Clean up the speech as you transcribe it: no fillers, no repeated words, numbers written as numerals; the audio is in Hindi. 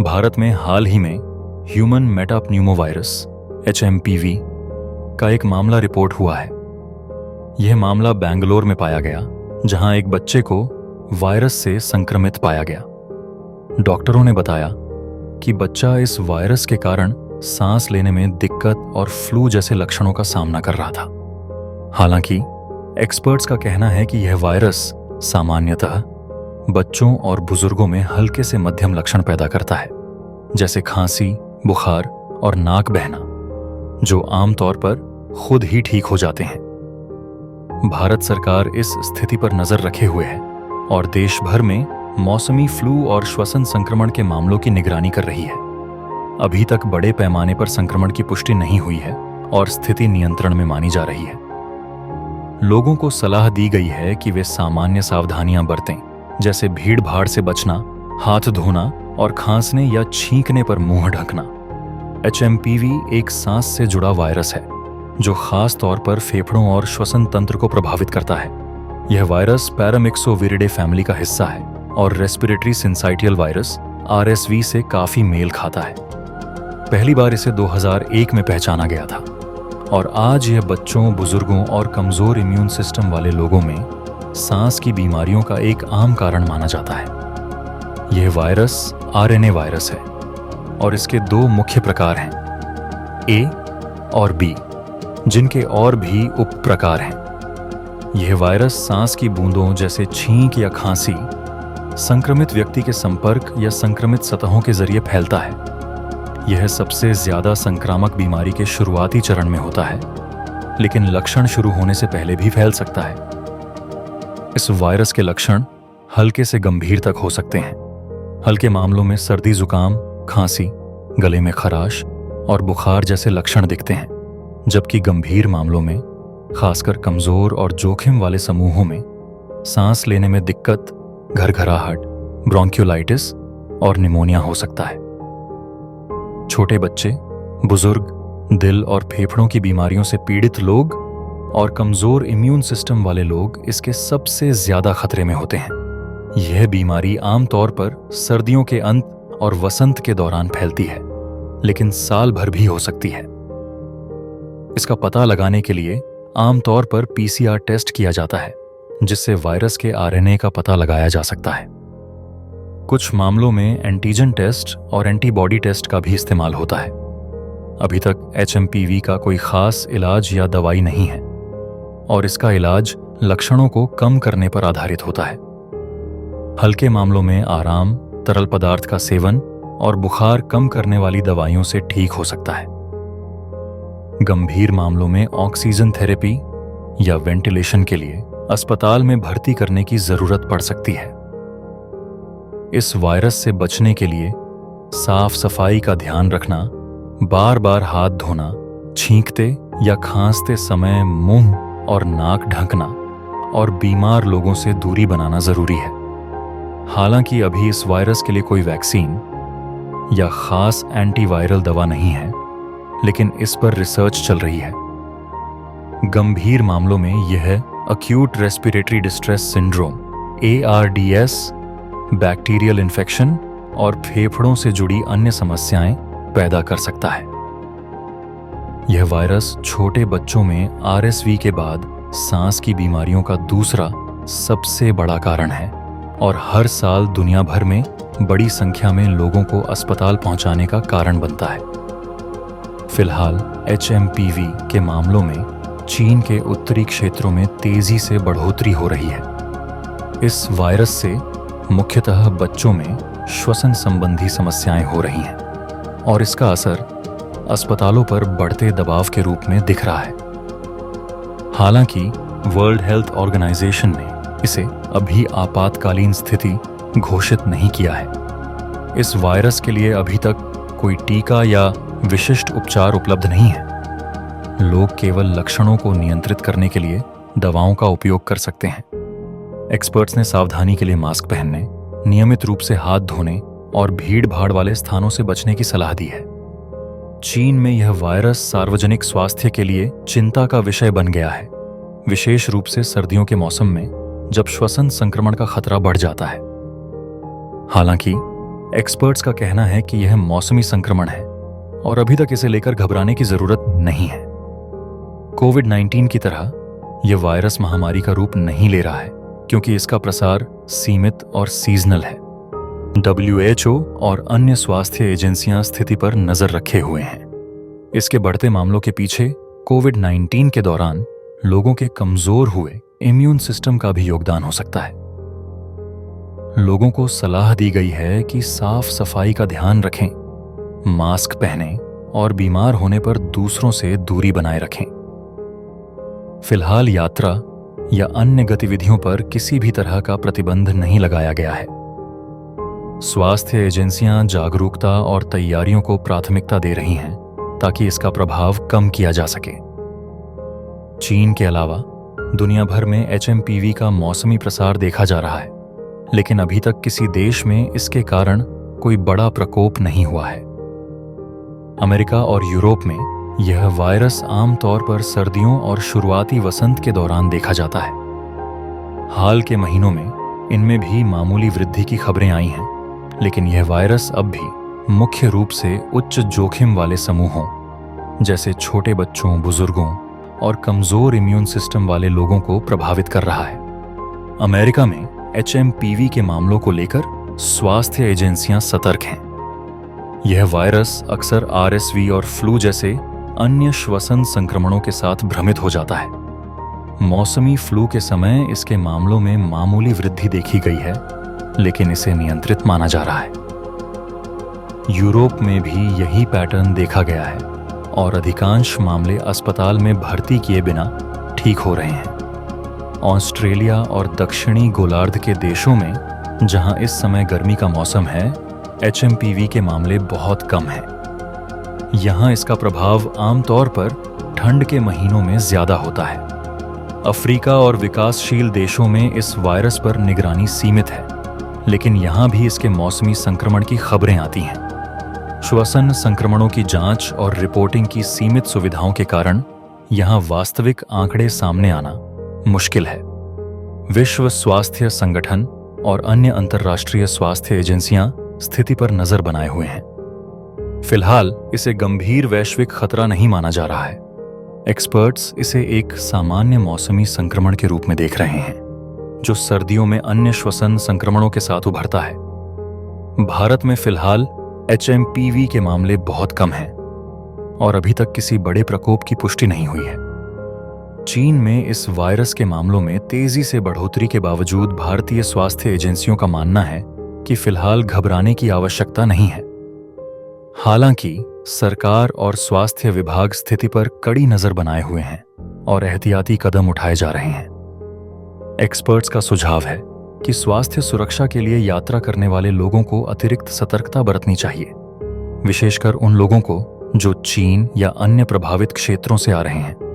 भारत में हाल ही में ह्यूमन मेटाप्न्यूमोवायरस HMPV का एक मामला रिपोर्ट हुआ है। यह मामला बेंगलोर में पाया गया, जहां एक बच्चे को वायरस से संक्रमित पाया गया। डॉक्टरों ने बताया कि बच्चा इस वायरस के कारण सांस लेने में दिक्कत और फ्लू जैसे लक्षणों का सामना कर रहा था। हालांकि एक्सपर्ट्स का कहना है कि यह वायरस सामान्यतः बच्चों और बुजुर्गों में हल्के से मध्यम लक्षण पैदा करता है, जैसे खांसी, बुखार और नाक बहना, जो आमतौर पर खुद ही ठीक हो जाते हैं। भारत सरकार इस स्थिति पर नजर रखे हुए है और देश भर में मौसमी फ्लू और श्वसन संक्रमण के मामलों की निगरानी कर रही है। अभी तक बड़े पैमाने पर संक्रमण की पुष्टि नहीं हुई है और स्थिति नियंत्रण में मानी जा रही है। लोगों को सलाह दी गई है कि वे सामान्य सावधानियां बरतें, जैसे भीड़ भाड़ से बचना, हाथ धोना और खांसने या छींकने पर मुंह ढकना। HMPV एक सांस से जुड़ा वायरस है जो खास तौर पर फेफड़ों और श्वसन तंत्र को प्रभावित करता है। यह वायरस पैरामिक्सोविरिडे फैमिली का हिस्सा है और रेस्पिरेटरी सिंसाइटियल वायरस RSV से काफी मेल खाता है। पहली बार इसे 2001 में पहचाना गया था और आज यह बच्चों, बुजुर्गों और कमजोर इम्यून सिस्टम वाले लोगों में सांस की बीमारियों का एक आम कारण माना जाता है। यह वायरस RNA वायरस है और इसके दो मुख्य प्रकार हैं, A और B, जिनके और भी उप प्रकार हैं। यह वायरस सांस की बूंदों जैसे छींक या खांसी, संक्रमित व्यक्ति के संपर्क या संक्रमित सतहों के जरिए फैलता है। यह सबसे ज्यादा संक्रामक बीमारी के शुरुआती चरण में होता है, लेकिन लक्षण शुरू होने से पहले भी फैल सकता है। इस वायरस के लक्षण हल्के से गंभीर तक हो सकते हैं। हल्के मामलों में सर्दी, जुकाम, खांसी, गले में खराश और बुखार जैसे लक्षण दिखते हैं, जबकि गंभीर मामलों में, खासकर कमजोर और जोखिम वाले समूहों में, सांस लेने में दिक्कत, घरघराहट, ब्रोंकियोलाइटिस और निमोनिया हो सकता है। छोटे बच्चे, बुजुर्ग, दिल और फेफड़ों की बीमारियों से पीड़ित लोग और कमजोर इम्यून सिस्टम वाले लोग इसके सबसे ज्यादा खतरे में होते हैं। यह बीमारी आमतौर पर सर्दियों के अंत और वसंत के दौरान फैलती है, लेकिन साल भर भी हो सकती है। इसका पता लगाने के लिए आमतौर पर PCR टेस्ट किया जाता है, जिससे वायरस के RNA का पता लगाया जा सकता है। कुछ मामलों में एंटीजन टेस्ट और एंटीबॉडी टेस्ट का भी इस्तेमाल होता है। अभी तक HMPV का कोई खास इलाज या दवाई नहीं है और इसका इलाज लक्षणों को कम करने पर आधारित होता है। हल्के मामलों में आराम, तरल पदार्थ का सेवन और बुखार कम करने वाली दवाइयों से ठीक हो सकता है। गंभीर मामलों में ऑक्सीजन थेरेपी या वेंटिलेशन के लिए अस्पताल में भर्ती करने की जरूरत पड़ सकती है। इस वायरस से बचने के लिए साफ सफाई का ध्यान रखना, बार बार हाथ धोना, छींकते या खांसते समय मुंह और नाक ढकना और बीमार लोगों से दूरी बनाना जरूरी है। हालांकि अभी इस वायरस के लिए कोई वैक्सीन या खास एंटीवायरल दवा नहीं है, लेकिन इस पर रिसर्च चल रही है। गंभीर मामलों में यह acute respiratory distress syndrome ARDS, bacterial infection और फेफड़ों से जुड़ी अन्य समस्याएं पैदा कर सकता है। यह वायरस छोटे बच्चों में RSV के बाद सांस की बीमारियों का दूसरा सबसे बड़ा कारण है और हर साल दुनिया भर में बड़ी संख्या में लोगों को अस्पताल पहुंचाने का कारण बनता है। फिलहाल HMPV के मामलों में चीन के उत्तरी क्षेत्रों में तेजी से बढ़ोतरी हो रही है। इस वायरस से मुख्यतः बच्चों में श्वसन संबंधी समस्याएं हो रही हैं और इसका असर अस्पतालों पर बढ़ते दबाव के रूप में दिख रहा है। हालांकि वर्ल्ड हेल्थ ऑर्गेनाइजेशन ने इसे अभी आपातकालीन स्थिति घोषित नहीं किया है। इस वायरस के लिए अभी तक कोई टीका या विशिष्ट उपचार उपलब्ध नहीं है। लोग केवल लक्षणों को नियंत्रित करने के लिए दवाओं का उपयोग कर सकते हैं। एक्सपर्ट्स ने सावधानी के लिए मास्क पहनने, नियमित रूप से हाथ धोने और भीड़ भाड़ वाले स्थानों से बचने की सलाह दी है। चीन में यह वायरस सार्वजनिक स्वास्थ्य के लिए चिंता का विषय बन गया है, विशेष रूप से सर्दियों के मौसम में जब श्वसन संक्रमण का खतरा बढ़ जाता है। हालांकि एक्सपर्ट्स का कहना है कि यह मौसमी संक्रमण है और अभी तक इसे लेकर घबराने की जरूरत नहीं है। कोविड-19 की तरह यह वायरस महामारी का रूप नहीं ले रहा है क्योंकि इसका प्रसार सीमित और सीजनल है। WHO और अन्य स्वास्थ्य एजेंसियां स्थिति पर नजर रखे हुए हैं। इसके बढ़ते मामलों के पीछे कोविड-19 के दौरान लोगों के कमजोर हुए इम्यून सिस्टम का भी योगदान हो सकता है। लोगों को सलाह दी गई है कि साफ सफाई का ध्यान रखें, मास्क पहनें और बीमार होने पर दूसरों से दूरी बनाए रखें। फिलहाल यात्रा या अन्य गतिविधियों पर किसी भी तरह का प्रतिबंध नहीं लगाया गया है। स्वास्थ्य एजेंसियां जागरूकता और तैयारियों को प्राथमिकता दे रही हैं ताकि इसका प्रभाव कम किया जा सके। चीन के अलावा दुनिया भर में HMPV का मौसमी प्रसार देखा जा रहा है, लेकिन अभी तक किसी देश में इसके कारण कोई बड़ा प्रकोप नहीं हुआ है। अमेरिका और यूरोप में यह वायरस आमतौर पर सर्दियों और शुरुआती वसंत के दौरान देखा जाता है। हाल के महीनों में इनमें भी मामूली वृद्धि की खबरें आई हैं, लेकिन यह वायरस अब भी मुख्य रूप से उच्च जोखिम वाले समूहों जैसे छोटे बच्चों, बुजुर्गों और कमजोर इम्यून सिस्टम वाले लोगों को प्रभावित कर रहा है। अमेरिका में HMPV के मामलों को लेकर स्वास्थ्य एजेंसियां सतर्क हैं। यह वायरस अक्सर RSV और फ्लू जैसे अन्य श्वसन संक्रमणों के साथ भ्रमित हो जाता है। मौसमी फ्लू के समय इसके मामलों में मामूली वृद्धि देखी गई है, लेकिन इसे नियंत्रित माना जा रहा है। यूरोप में भी यही पैटर्न देखा गया है और अधिकांश मामले अस्पताल में भर्ती किए बिना ठीक हो रहे हैं। ऑस्ट्रेलिया और दक्षिणी गोलार्ध के देशों में, जहां इस समय गर्मी का मौसम है, HMPV के मामले बहुत कम हैं। यहां इसका प्रभाव आमतौर पर ठंड के महीनों में ज्यादा होता है। अफ्रीका और विकासशील देशों में इस वायरस पर निगरानी सीमित है, लेकिन यहां भी इसके मौसमी संक्रमण की खबरें आती हैं। श्वसन संक्रमणों की जांच और रिपोर्टिंग की सीमित सुविधाओं के कारण यहां वास्तविक आंकड़े सामने आना मुश्किल है। विश्व स्वास्थ्य संगठन और अन्य अंतर्राष्ट्रीय स्वास्थ्य एजेंसियां स्थिति पर नजर बनाए हुए हैं। फिलहाल इसे गंभीर वैश्विक खतरा नहीं माना जा रहा है। एक्सपर्ट्स इसे एक सामान्य मौसमी संक्रमण के रूप में देख रहे हैं, जो सर्दियों में अन्य श्वसन संक्रमणों के साथ उभरता है। भारत में फिलहाल HMPV के मामले बहुत कम हैं और अभी तक किसी बड़े प्रकोप की पुष्टि नहीं हुई है। चीन में इस वायरस के मामलों में तेजी से बढ़ोतरी के बावजूद भारतीय स्वास्थ्य एजेंसियों का मानना है कि फिलहाल घबराने की आवश्यकता नहीं है। हालांकि सरकार और स्वास्थ्य विभाग स्थिति पर कड़ी नजर बनाए हुए हैं और एहतियाती कदम उठाए जा रहे हैं। एक्सपर्ट्स का सुझाव है कि स्वास्थ्य सुरक्षा के लिए यात्रा करने वाले लोगों को अतिरिक्त सतर्कता बरतनी चाहिए, विशेषकर उन लोगों को जो चीन या अन्य प्रभावित क्षेत्रों से आ रहे हैं।